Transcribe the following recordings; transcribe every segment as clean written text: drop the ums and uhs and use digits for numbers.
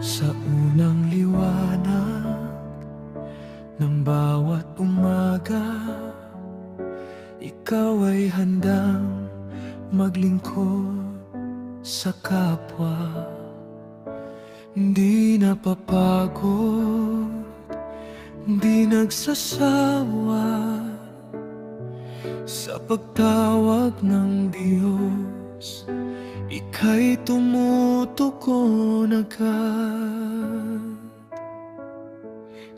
Sa unang liwanag ng bawat umaga, ikaw ay handang maglingkod sa kapwa. Hindi napapagod, hindi nagsasawa sa pagtawag ng Diyos. Ika'y tumutugon agad.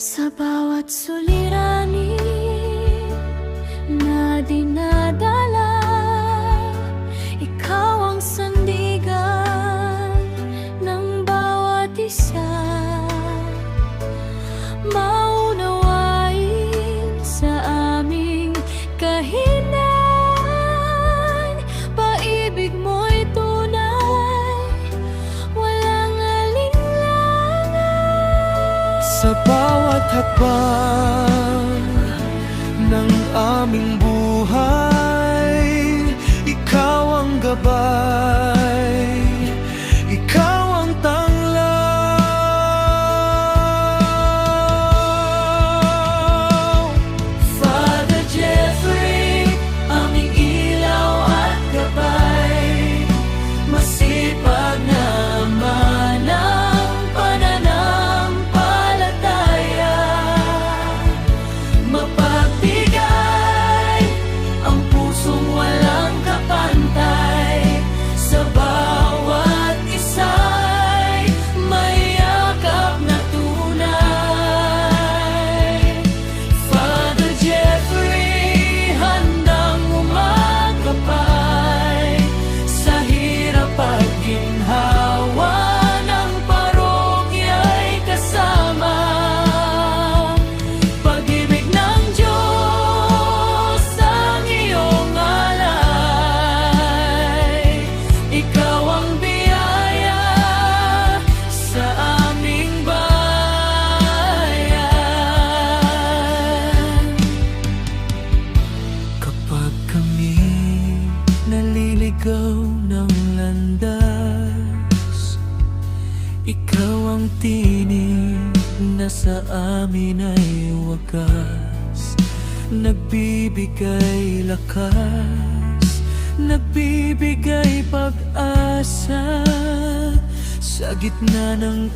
Sa bawat suliranin na dinadala, ikaw ang sandigan ng bawat isa. Maunawain sa aming kahinaan, paibig mo'y tunay, walang alinlangan. Sa bawat hakbang ng aming buhay, ikaw ang gabay, ikaw ang tanglaw. Father Jeffrey, aming ilaw at gabay, masipag naman ang pananampalataya. Mapagbigay ang pusong walang kapantay, sa bawat isa'y may yakap na tunay. Father Jeffrey, handang umagapay sa hirap at ginhawa ng parokya'y kasama. Pag-ibig ng Diyos ang iyong alay, ikaw ang biyaya sa aming bayan. Kapag kami naliligaw ng landas, ikaw ang tinig na sa amin ay wagas. Nagbibigay lakas, nagbibigay pag-asa sa gitna ng